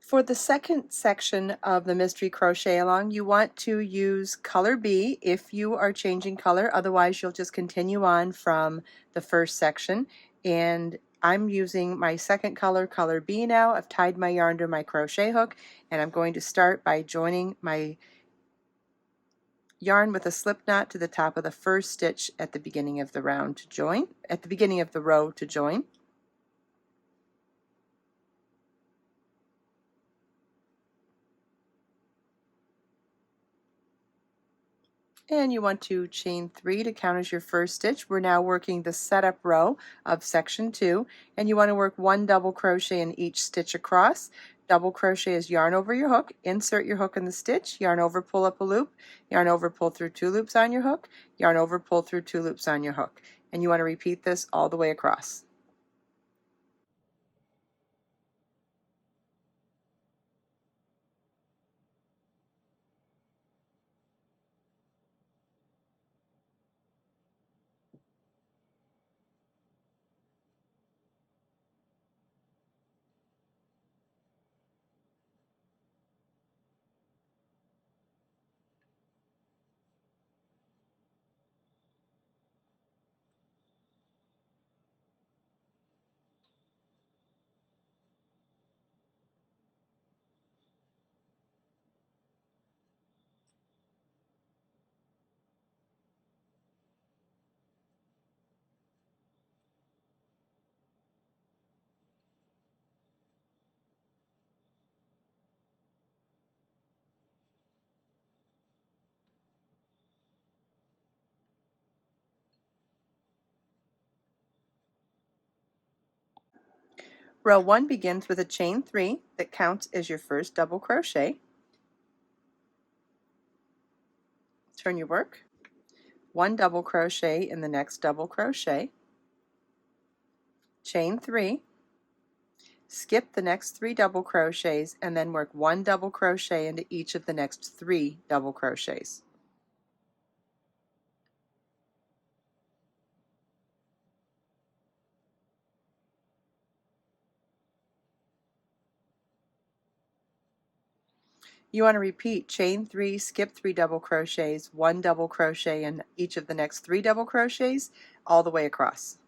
For the second section of the mystery crochet along, you want to use color B if you are changing color. Otherwise, you'll just continue on from the first section. And I'm using my second color, color B now. I've tied my yarn to my crochet hook, and I'm going to start by joining my yarn with a slip knot to the top of the first stitch at the beginning of the round to join, at the beginning of the row to join. And you want to chain 3 to count as your first stitch. We're now working the setup row of section 2, and you want to work 1 double crochet in each stitch across. Double crochet is yarn over your hook, insert your hook in the stitch, yarn over, pull up a loop, yarn over, pull through 2 loops on your hook, yarn over, pull through 2 loops on your hook. And you want to repeat this all the way across. Row 1 begins with a chain 3 that counts as your first double crochet. Turn your work. 1 double crochet in the next double crochet. Chain 3. Skip the next 3 double crochets and then work 1 double crochet into each of the next 3 double crochets. You want to repeat chain 3, skip 3 double crochets, 1 double crochet in each of the next 3 double crochets all the way across.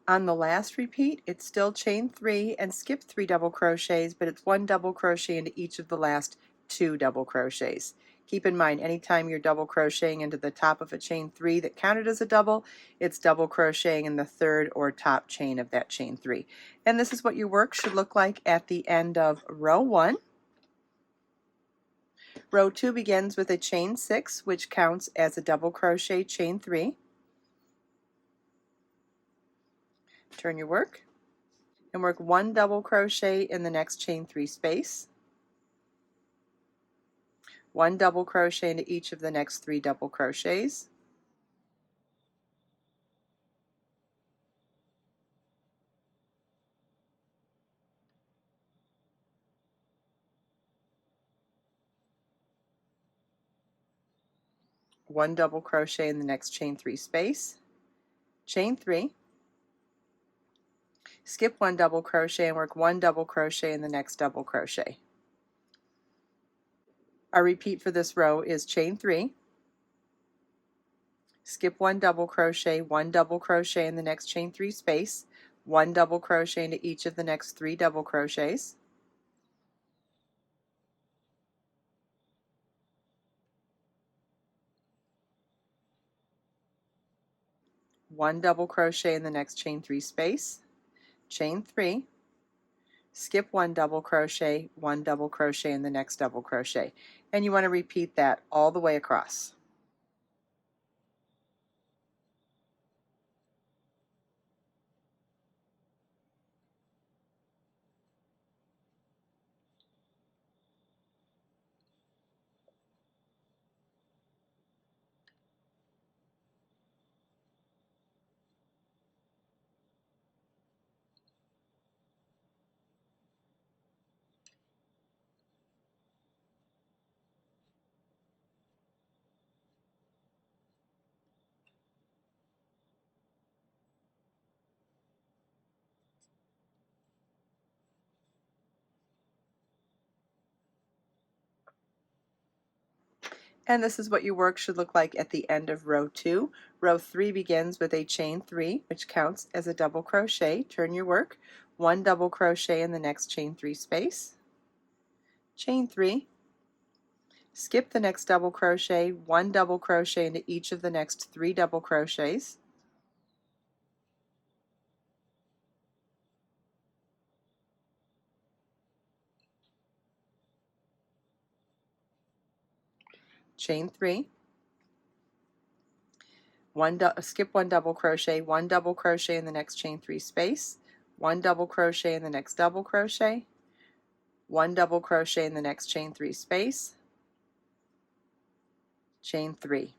On the last repeat, it's still chain 3 and skip 3 double crochets, but it's 1 double crochet into each of the last 2 double crochets. Keep in mind, anytime you're double crocheting into the top of a chain 3 that counted as a double, it's double crocheting in the third or top chain of that chain 3. And this is what your work should look like at the end of row 1. Row 2 begins with a chain 6, which counts as a double crochet chain 3. Turn your work and work 1 double crochet in the next chain 3 space, 1 double crochet into each of the next 3 double crochets, one double crochet in the next chain 3 space, chain 3, skip 1 double crochet and work 1 double crochet in the next double crochet. Our repeat for this row is chain 3, skip 1 double crochet, 1 double crochet in the next chain 3 space, 1 double crochet into each of the next 3 double crochets, 1 double crochet in the next chain 3 space, chain 3, skip 1 double crochet, 1 double crochet in the next double crochet. And you want to repeat that all the way across. And this is what your work should look like at the end of row 2. Row 3 begins with a chain 3, which counts as a double crochet. Turn your work, 1 double crochet in the next chain 3 space, chain 3, skip the next double crochet, 1 double crochet into each of the next 3 double crochets, chain 3, skip 1 double crochet, 1 double crochet in the next chain 3 space, 1 double crochet in the next double crochet, 1 double crochet in the next chain 3 space, chain 3.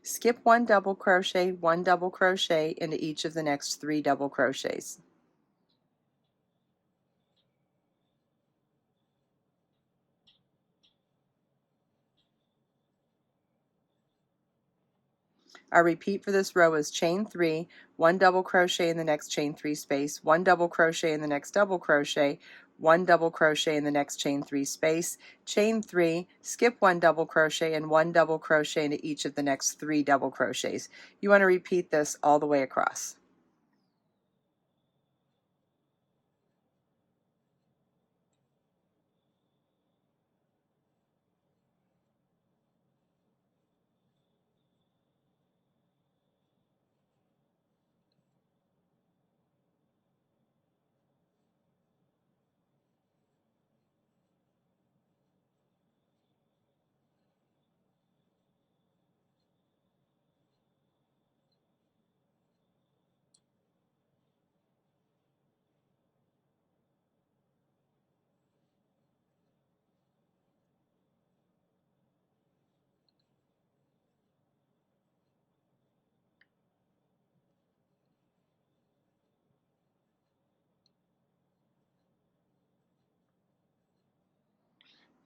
Skip 1 double crochet, 1 double crochet into each of the next 3 double crochets. Our repeat for this row is chain 3, 1 double crochet in the next chain 3 space, 1 double crochet in the next double crochet, 1 double crochet in the next chain 3 space, chain 3, skip 1 double crochet and 1 double crochet into each of the next 3 double crochets. You want to repeat this all the way across.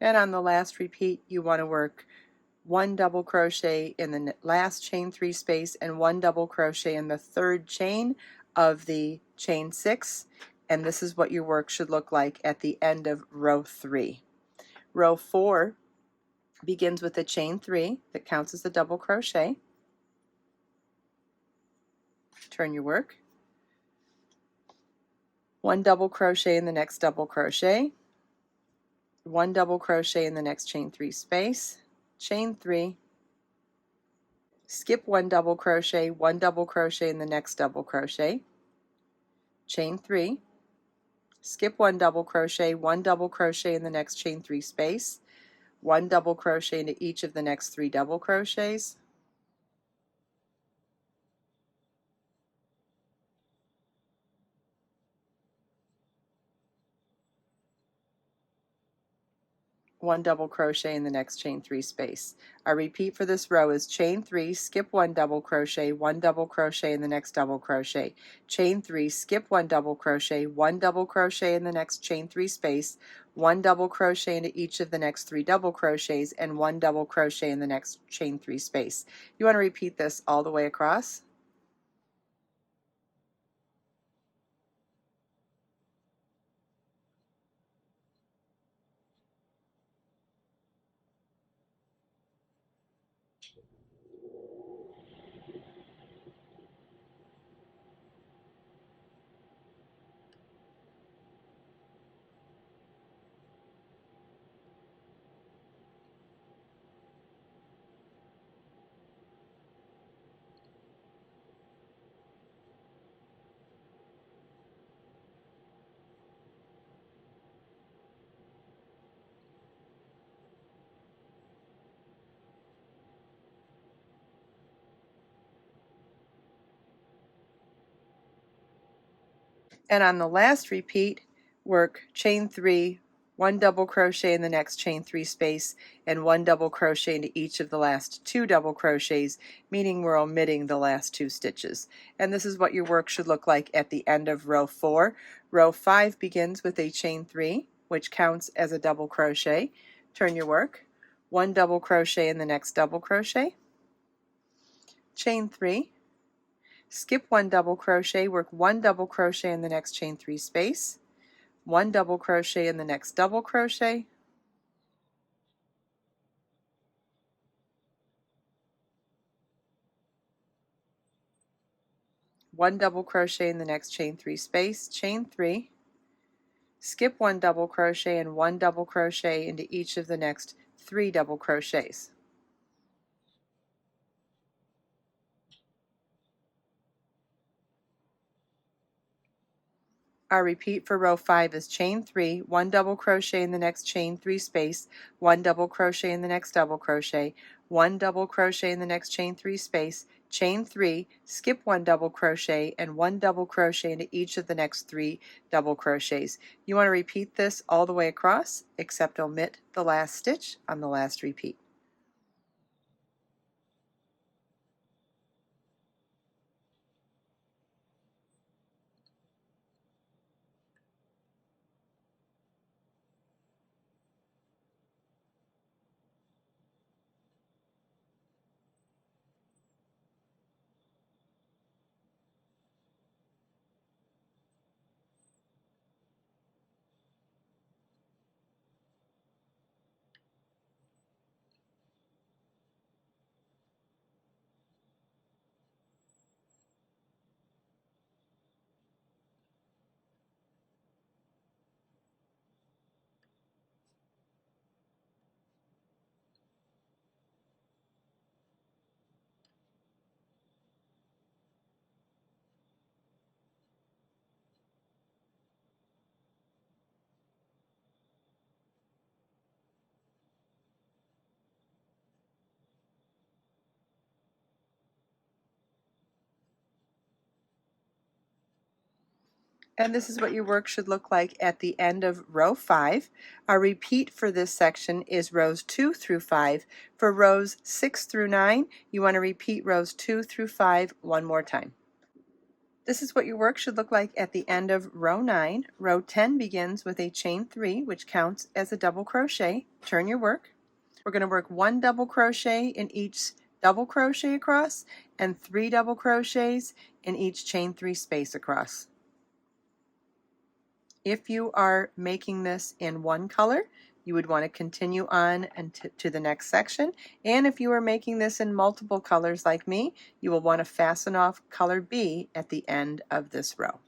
And on the last repeat, you want to work 1 double crochet in the last chain 3 space and 1 double crochet in the third chain of the chain 6, and this is what your work should look like at the end of row 3. Row 4 begins with a chain 3 that counts as a double crochet. Turn your work, 1 double crochet in the next double crochet, 1 double crochet in the next chain 3 space, chain 3, skip 1 double crochet, 1 double crochet in the next double crochet, chain 3, skip 1 double crochet, 1 double crochet in the next chain 3 space, 1 double crochet into each of the next 3 double crochets, 1 double crochet in the next chain 3 space. Our repeat for this row is chain 3, skip 1 double crochet, 1 double crochet in the next double crochet, chain 3, skip 1 double crochet, 1 double crochet in the next chain 3 space, 1 double crochet into each of the next 3 double crochets, and 1 double crochet in the next chain 3 space. You want to repeat this all the way across. And on the last repeat, work chain 3, 1 double crochet in the next chain 3 space, and 1 double crochet into each of the last 2 double crochets, meaning we're omitting the last 2 stitches. And this is what your work should look like at the end of row 4. Row 5 begins with a chain 3, which counts as a double crochet. Turn your work, 1 double crochet in the next double crochet, chain 3, skip 1 double crochet, work 1 double crochet in the next chain 3 space, 1 double crochet in the next double crochet, 1 double crochet in the next chain 3 space, chain 3, skip 1 double crochet and 1 double crochet into each of the next 3 double crochets. Our repeat for row 5 is chain 3, 1 double crochet in the next chain 3 space, 1 double crochet in the next double crochet, 1 double crochet in the next chain 3 space, chain 3, skip 1 double crochet, and 1 double crochet into each of the next 3 double crochets. You want to repeat this all the way across, except omit the last stitch on the last repeat. And this is what your work should look like at the end of row 5. Our repeat for this section is rows 2 through 5. For rows 6 through 9, you want to repeat rows 2 through 5 one more time. This is what your work should look like at the end of row 9. Row 10 begins with a chain 3, which counts as a double crochet. Turn your work. We're going to work 1 double crochet in each double crochet across and 3 double crochets in each chain 3 space across. If you are making this in one color, you would want to continue on and to the next section. And if you are making this in multiple colors like me, you will want to fasten off color B at the end of this row.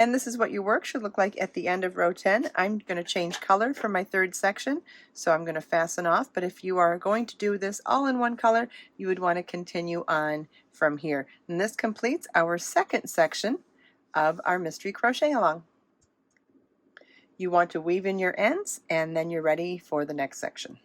And this is what your work should look like at the end of row 10. I'm going to change color for my third section, so I'm going to fasten off, but if you are going to do this all in one color, you would want to continue on from here. And this completes our second section of our mystery crochet along. You want to weave in your ends, and then you're ready for the next section.